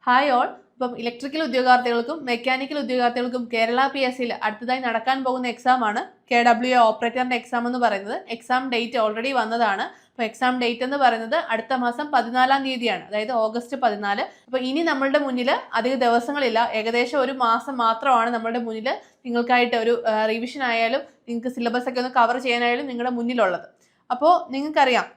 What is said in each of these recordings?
Hi all. ഇപ്പം electrical ഉദ്യോഗാർത്ഥികൾക്കും mechanical ഉദ്യോഗാർത്ഥികൾക്കും Kerala PSC അടുത്തതായി നടക്കാൻ പോകുന്ന എക്സാമാണ് KWA ഓപ്പറേറ്ററിന്റെ എക്സാം എന്ന് പറയുന്നത്. എക്സാം ഡേറ്റ് ഓൾറെഡി വന്നതാണ്. അപ്പോൾ എക്സാം ഡേറ്റ് എന്ന് പറയുന്നത് അടുത്ത മാസം 14-ാം തീയതിയാണ്, അതായത് ഓഗസ്റ്റ് 14. അപ്പോൾ ഇനി നമ്മളുടെ മുന്നിൽ അധിക ദിവസങ്ങളില്ല, ഏകദേശം ഒരു മാസം മാത്രമാണ് നമ്മളുടെ മുന്നിൽ നിങ്ങൾക്കായിട്ട് ഒരു റിവിഷൻ ആയാലും നിങ്ങൾക്ക് സിലബസ് ഒക്കെ ഒന്ന് കവർ ചെയ്യാനായാലും നിങ്ങളുടെ മുന്നിലുള്ളത്. അപ്പോൾ നിങ്ങൾക്കറിയാം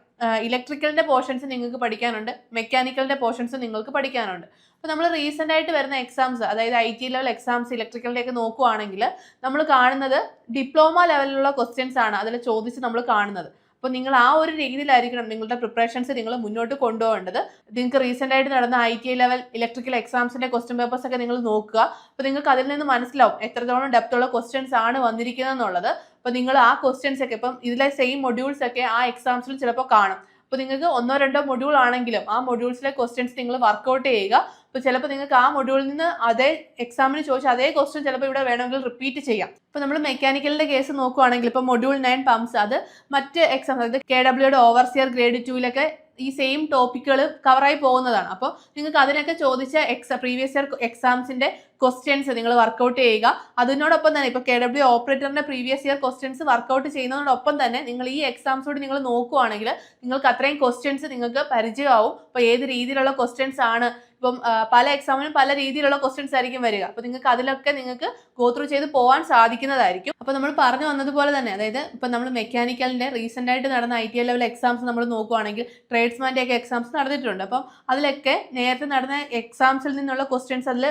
ഇലക്ട്രിക്കലിന്റെ പോർഷൻസ് നിങ്ങൾക്ക് പഠിക്കാനുണ്ട്, മെക്കാനിക്കലിന്റെ പോർഷൻസ് നിങ്ങൾക്ക് പഠിക്കാനുണ്ട്. അപ്പോൾ നമ്മൾ റീസെൻ്റ് ആയിട്ട് വരുന്ന എക്സാംസ്, അതായത് IT ലെവൽ എക്സാംസ് ഇലക്ട്രിക്കലിൻ്റെ ഒക്കെ നോക്കുവാണെങ്കിൽ നമ്മൾ കാണുന്നത് ഡിപ്ലോമ ലെവലിലുള്ള ക്വസ്റ്റ്യൻസ് ആണ് അതിൽ ചോദിച്ച് നമ്മൾ കാണുന്നത്. അപ്പോൾ നിങ്ങൾ ആ ഒരു രീതിയിലായിരിക്കണം നിങ്ങളുടെ പ്രിപ്പറേഷൻസ് നിങ്ങൾ മുന്നോട്ട് കൊണ്ടുപോകേണ്ടത്. നിങ്ങൾക്ക് റീസെൻ്റ് ആയിട്ട് നടന്ന ITI ലെവൽ ഇലക്ട്രിക്കൽ എക്സാംസിന്റെ ക്വസ്റ്റ്യൻ പേപ്പേഴ്സ് ഒക്കെ നിങ്ങൾ നോക്കുക. അപ്പോൾ നിങ്ങൾക്ക് അതിൽ നിന്ന് മനസ്സിലാവും എത്രത്തോളം ഡെപ്ത് ഉള്ള ക്വസ്റ്റ്യൻസ് ആണ് വന്നിരിക്കുന്നത് എന്നുള്ളത്. അപ്പോൾ നിങ്ങൾ ആ ക്വസ്റ്റ്യൻസ് ഒക്കെ ഇപ്പം ഇതിലെ സെയിം മൊഡ്യൂൾസ് ഒക്കെ ആ എക്സാംസിൽ ചിലപ്പോൾ കാണും. അപ്പോൾ നിങ്ങൾക്ക് 1-2 മൊഡ്യൂൾ ആണെങ്കിലും ആ മൊഡ്യൂൾസിലെ ക്വസ്റ്റ്യൻസ് നിങ്ങൾ വർക്കൗട്ട് ചെയ്യുക. അപ്പോൾ ചിലപ്പോൾ നിങ്ങൾക്ക് ആ മൊഡ്യൂളിൽ നിന്ന് അതേ എക്സാമിന് ചോദിച്ചാൽ അതേ ക്വസ്റ്റ്യൻ ചിലപ്പോൾ ഇവിടെ വേണമെങ്കിൽ റിപ്പീറ്റ് ചെയ്യാം. ഇപ്പോൾ നമ്മൾ മെക്കാനിക്കലിന്റെ കേസ് നോക്കുവാണെങ്കിൽ ഇപ്പോൾ മൊഡ്യൂൾ 9 പമ്പ്സ്, അത് മറ്റ് എക്സാം, അതായത് KWയുടെ ഓവർസിയർ ഗ്രേഡ് 2-ലൊക്കെ ഈ സെയിം ടോപ്പിക്കുകൾ കവറായി പോകുന്നതാണ്. അപ്പോൾ നിങ്ങൾക്ക് അതിനൊക്കെ ചോദിച്ച പ്രീവിയസ് ഇയർ എക്സാംസിന്റെ ക്വസ്റ്റ്യൻസ് നിങ്ങൾ വർക്കൗട്ട് ചെയ്യുക. അതിനോടൊപ്പം തന്നെ ഇപ്പോൾ KW ഓപ്പറേറ്ററിന്റെ പ്രീവിയസ് ഇയർ ക്വസ്റ്റ്യൻസ് വർക്കൗട്ട് ചെയ്യുന്നതിനോടൊപ്പം തന്നെ നിങ്ങൾ ഈ എക്സാംസോട് നിങ്ങൾ നോക്കുവാണെങ്കിൽ നിങ്ങൾക്ക് അത്രയും ക്വസ്റ്റ്യൻസ് നിങ്ങൾക്ക് പരിചയമാവും. അപ്പോൾ ഏത് രീതിയിലുള്ള ക്വസ്റ്റ്യൻസ് ആണ്, ഇപ്പം പല എക്സാമിനും പല രീതിയിലുള്ള ക്വസ്റ്റ്യൻസ് ആയിരിക്കും വരിക. അപ്പോൾ നിങ്ങൾക്ക് അതിലൊക്കെ നിങ്ങൾക്ക് ഗോ ത്രൂ ചെയ്ത് പോകാൻ സാധിക്കുന്നതായിരിക്കും. അപ്പോൾ നമ്മൾ പറഞ്ഞു വന്നതുപോലെ തന്നെ, അതായത് ഇപ്പം നമ്മൾ മെക്കാനിക്കലിന്റെ റീസെന്റ് ആയിട്ട് നടന്ന ITI ലെവൽ എക്സാംസ് നമ്മൾ നോക്കുവാണെങ്കിൽ ട്രേഡ്സ്മാൻ്റെ ഒക്കെ എക്സാംസ് നടന്നിട്ടുണ്ട്. അപ്പം അതിലൊക്കെ നേരത്തെ നടന്ന എക്സാംസിൽ നിന്നുള്ള ക്വസ്റ്റ്യൻസ് അതിൽ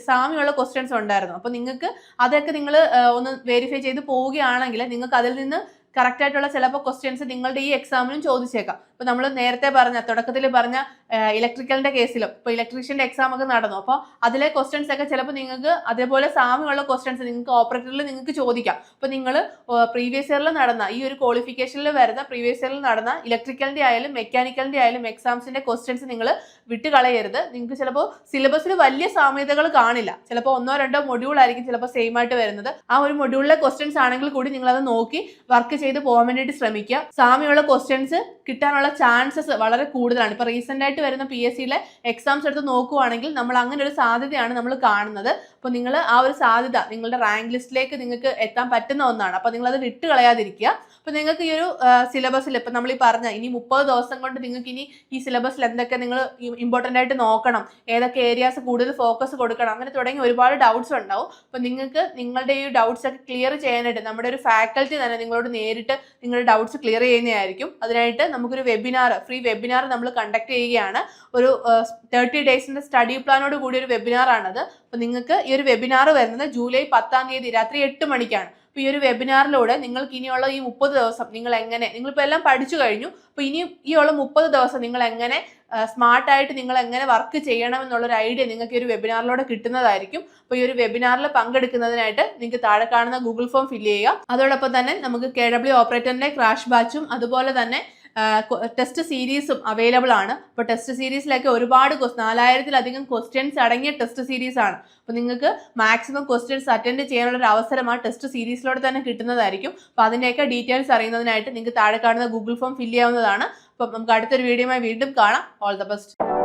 സാമ്യമുള്ള ക്വസ്റ്റ്യൻസ് ഉണ്ടായിരുന്നു. അപ്പോൾ നിങ്ങൾക്ക് അതൊക്കെ നിങ്ങൾ ഒന്ന് വെരിഫൈ ചെയ്ത് പോവുകയാണെങ്കിൽ നിങ്ങൾക്ക് അതിൽ നിന്ന് കറക്റ്റ് ആയിട്ടുള്ള ചിലപ്പോൾ ക്വസ്റ്റ്യൻസ് നിങ്ങളുടെ ഈ എക്സാമിനും ചോദിച്ചേക്കാം. ഇപ്പോൾ നമ്മൾ നേരത്തെ തുടക്കത്തിൽ പറഞ്ഞ ഇലക്ട്രിക്കലിന്റെ കേസിലും ഇപ്പോൾ ഇലക്ട്രീഷ്യന്റെ എക്സാം ഒക്കെ നടന്നു. അപ്പോൾ അതിലെ ക്വസ്റ്റ്യൻസ് ഒക്കെ ചിലപ്പോൾ നിങ്ങൾക്ക് അതേപോലെ സാമ്യമുള്ള ക്വസ്റ്റ്യൻസ് നിങ്ങൾക്ക് ഓപ്പറേറ്ററിൽ നിങ്ങൾക്ക് ചോദിക്കാം. അപ്പോൾ നിങ്ങൾ പ്രീവിയസ് ഇയറിൽ നടന്ന ഈ ഒരു ക്വാളിഫിക്കേഷനിൽ വരുന്ന പ്രീവിയസ് ഇയറിൽ നടന്ന ഇലക്ട്രിക്കലിന്റെ ആയാലും മെക്കാനിക്കലിന്റെ ആയാലും എക്സാംസിന്റെ ക്വസ്റ്റ്യൻസ് നിങ്ങൾ വിട്ടുകളയരുത്. നിങ്ങൾക്ക് ചിലപ്പോൾ സിലബസിൽ വലിയ സാമ്യതകൾ കാണില്ല, ചിലപ്പോൾ 1-2 മൊഡ്യൂൾ ആയിരിക്കും ചിലപ്പോൾ സെയിം ആയിട്ട് വരുന്നത്. ആ ഒരു മൊഡ്യൂളിലെ ക്വസ്റ്റ്യൻസ് ആണെങ്കിൽ കൂടി നിങ്ങൾ അത് നോക്കി വർക്ക് ചെയ്ത് പോകാൻ വേണ്ടിയിട്ട് ശ്രമിക്കുക. സാമ്യമുള്ള ക്വസ്റ്റ്യൻസ് കിട്ടാനുള്ള ചാൻസസ് വളരെ കൂടുതലാണ്. ഇപ്പൊ റീസെന്റ് ആയിട്ട് വരുന്ന PSCയിലെ എക്സാംസ് എടുത്ത് നോക്കുവാണെങ്കിൽ നമ്മൾ അങ്ങനെ ഒരു സാധ്യതയാണ് നമ്മൾ കാണുന്നത്. അപ്പോൾ നിങ്ങൾ ആ ഒരു സാധ്യത നിങ്ങളുടെ റാങ്ക് ലിസ്റ്റിലേക്ക് നിങ്ങൾക്ക് എത്താൻ പറ്റുന്ന ഒന്നാണ്. അപ്പോൾ നിങ്ങൾ അത് വിട്ട് കളയാതിരിക്കുക. അപ്പോൾ നിങ്ങൾക്ക് ഈ ഒരു സിലബസിൽ ഇപ്പം നമ്മൾ ഈ പറഞ്ഞ ഇനി 30 ദിവസം കൊണ്ട് നിങ്ങൾക്ക് ഇനി ഈ സിലബസിൽ എന്തൊക്കെ നിങ്ങൾ ഇമ്പോർട്ടൻ്റ് ആയിട്ട് നോക്കണം, ഏതൊക്കെ ഏരിയാസ് കൂടുതൽ ഫോക്കസ് കൊടുക്കണം, അങ്ങനെ തുടങ്ങി ഒരുപാട് ഡൗട്ട്സ് ഉണ്ടാവും. അപ്പോൾ നിങ്ങൾക്ക് നിങ്ങളുടെ ഈ ഡൗട്ട്സ് ഒക്കെ ക്ലിയർ ചെയ്യാനായിട്ട് നമ്മുടെ ഒരു ഫാക്കൽറ്റി തന്നെ നിങ്ങളോട് നേരിട്ട് നിങ്ങളുടെ ഡൗട്ട്സ് ക്ലിയർ ചെയ്യുന്നതായിരിക്കും. അതിനായിട്ട് നമുക്കൊരു ഫ്രീ വെബിനാർ നമ്മൾ കണ്ടക്ട് ചെയ്യുകയാണ്. ഒരു 30 ഡേയ്സിന്റെ സ്റ്റഡി പ്ലാനോട് കൂടി ഒരു വെബിനാറാണത്. അപ്പോൾ നിങ്ങൾക്ക് ഈ ഒരു വെബിനാർ വരുന്നത് ജൂലൈ 10-ാം തീയതി രാത്രി 8 മണിക്കാണ്. അപ്പോൾ ഈ ഒരു വെബിനാറിലൂടെ നിങ്ങൾക്ക് ഇനിയുള്ള ഈ 30 ദിവസം നിങ്ങളിപ്പോൾ എല്ലാം പഠിച്ചു കഴിഞ്ഞു. അപ്പോൾ ഇനി ഈ ഉള്ള 30 ദിവസം നിങ്ങൾ എങ്ങനെ സ്മാർട്ടായിട്ട് നിങ്ങൾ എങ്ങനെ വർക്ക് ചെയ്യണം എന്നുള്ളൊരു ഐഡിയ നിങ്ങൾക്ക് ഈ ഒരു വെബിനാറിലൂടെ കിട്ടുന്നതായിരിക്കും. അപ്പോൾ ഈ ഒരു വെബിനാറിൽ പങ്കെടുക്കുന്നതിനായിട്ട് നിങ്ങൾക്ക് താഴെ കാണുന്ന ഗൂഗിൾ ഫോം ഫില്ല് ചെയ്യുക. അതോടൊപ്പം തന്നെ നമുക്ക് KW ഓപ്പറേറ്ററിന്റെ ക്രാഷ് ബാച്ചും അതുപോലെ തന്നെ ടെസ്റ്റ് സീരീസും അവൈലബിൾ ആണ്. അപ്പോൾ ടെസ്റ്റ് സീരീസിലൊക്കെ ഒരുപാട് 4000-ലധികം ക്വസ്റ്റ്യൻസ് അടങ്ങിയ ടെസ്റ്റ് സീരീസ് ആണ്. അപ്പോൾ നിങ്ങൾക്ക് മാക്സിമം ക്വസ്റ്റ്യൻസ് അറ്റൻഡ് ചെയ്യാനുള്ള ഒരു അവസരം ആ ടെസ്റ്റ് സീരീസിലൂടെ തന്നെ കിട്ടുന്നതായിരിക്കും. അപ്പോൾ അതിൻ്റെയൊക്കെ ഡീറ്റെയിൽസ് അറിയുന്നതിനായിട്ട് നിങ്ങൾക്ക് താഴെ കാണുന്ന ഗൂഗിൾ ഫോം ഫില്ല് ചെയ്യാവുന്നതാണ്. അപ്പം നമുക്ക് അടുത്തൊരു വീഡിയോയുമായി വീണ്ടും കാണാം. All the best.